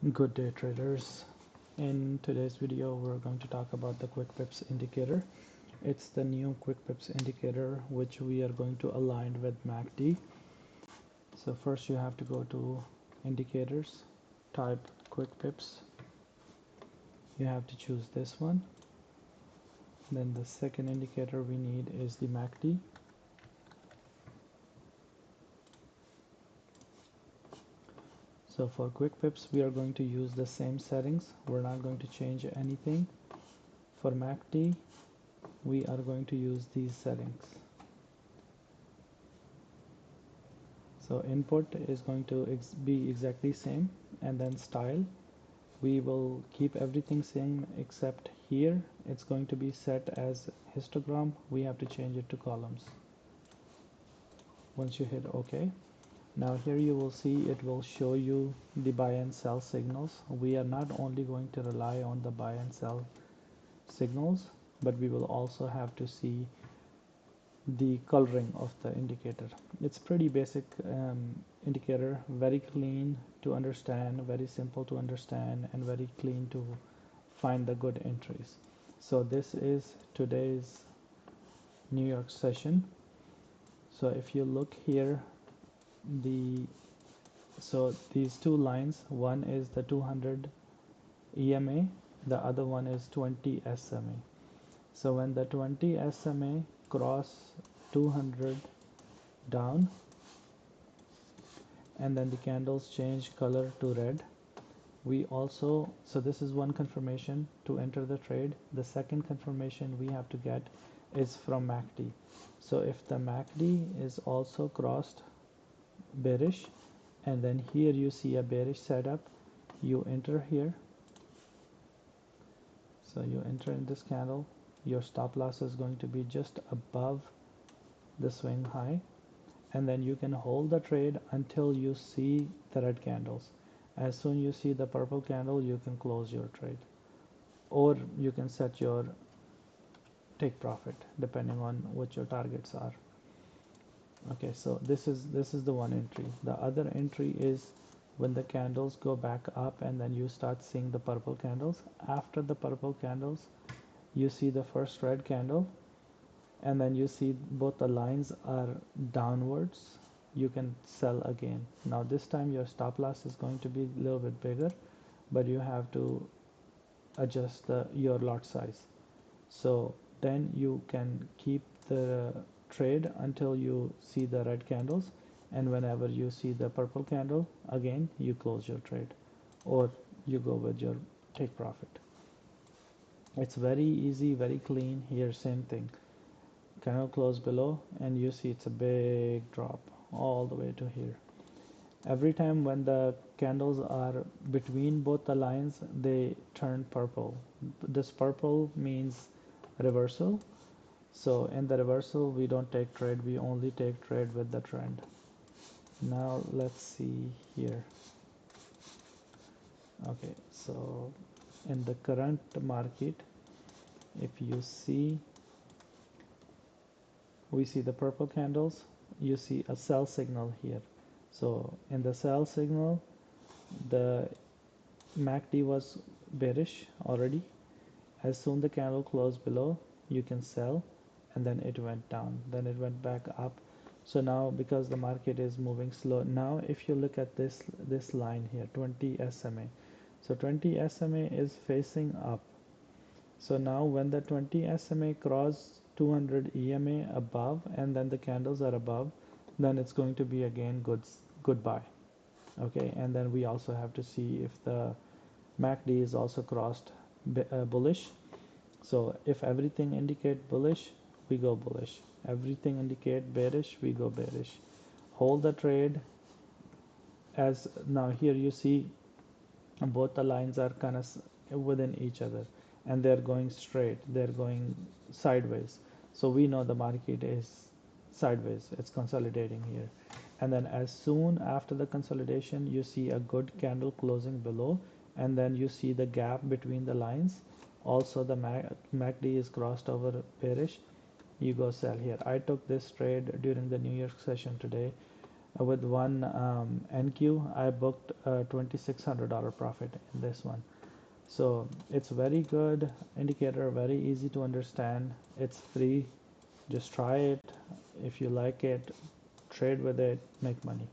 Good day, traders. In today's video, we're going to talk about the QuickPips indicator. It's the new QuickPips indicator which we are going to align with MACD. So first you have to go to indicators, type QuickPips. You have to choose this one. Then the second indicator we need is the MACD. So for QuickPips, we are going to use the same settings. We're not going to change anything. For MACD, we are going to use these settings. So input is going to be exactly same, and then style, we will keep everything same except here it's going to be set as histogram. We have to change it to columns. Once you hit OK, now here you will see it will show you the buy and sell signals. We are not only going to rely on the buy and sell signals, but we will also have to see the coloring of the indicator. It's pretty basic indicator, very clean to understand, very simple to understand, and very clean to find the good entries. So this is today's New York session. So if you look here, these two lines, one is the 200 EMA, the other one is 20 SMA. So when the 20 SMA cross 200 down, and then the candles change color to red, we also, so this is one confirmation to enter the trade. The second confirmation we have to get is from MACD. So if the MACD is also crossed bearish, and then here you see a bearish setup, you enter here. So you enter in this candle, your stop loss is going to be just above the swing high, and then you can hold the trade until you see the red candles. As soon you see the purple candle, you can close your trade, or you can set your take profit depending on what your targets are. Okay, so this is the one entry. The other entry is when the candles go back up and then you start seeing the purple candles. After the purple candles, you see the first red candle, and then you see both the lines are downwards. You can sell again. Now this time your stop loss is going to be a little bit bigger, but you have to adjust your lot size. So then you can keep the trade until you see the red candles, and whenever you see the purple candle, again you close your trade, or you go with your take profit. It's very easy, very clean. Here same thing, candle close below, and you see it's a big drop all the way to here. Every time when the candles are between both the lines, they turn purple. This purple means reversal. So in the reversal, we don't take trade, we only take trade with the trend. Now let's see here. Okay, so in the current market, if you see, we see the purple candles, you see a sell signal here. So in the sell signal, the MACD was bearish already. As soon the candle closed below, you can sell, and then it went down, then it went back up. So now because the market is moving slow, now if you look at this line here, 20 SMA, so 20 SMA is facing up. So now when the 20 SMA cross 200 EMA above, and then the candles are above, then it's going to be again good buy. Okay, and then we also have to see if the MACD is also crossed bullish. So if everything indicate bullish, we go bullish. Everything indicate bearish, we go bearish. Hold the trade. As now here you see both the lines are kind of within each other, and they're going straight, they're going sideways. So we know the market is sideways, it's consolidating here. And then as soon after the consolidation, you see a good candle closing below, and then you see the gap between the lines. Also the MACD is crossed over bearish, you go sell here. I took this trade during the New York session today. with one NQ, I booked a $2,600 profit in this one. So it's very good indicator, very easy to understand. It's free. Just try it. If you like it, trade with it, make money.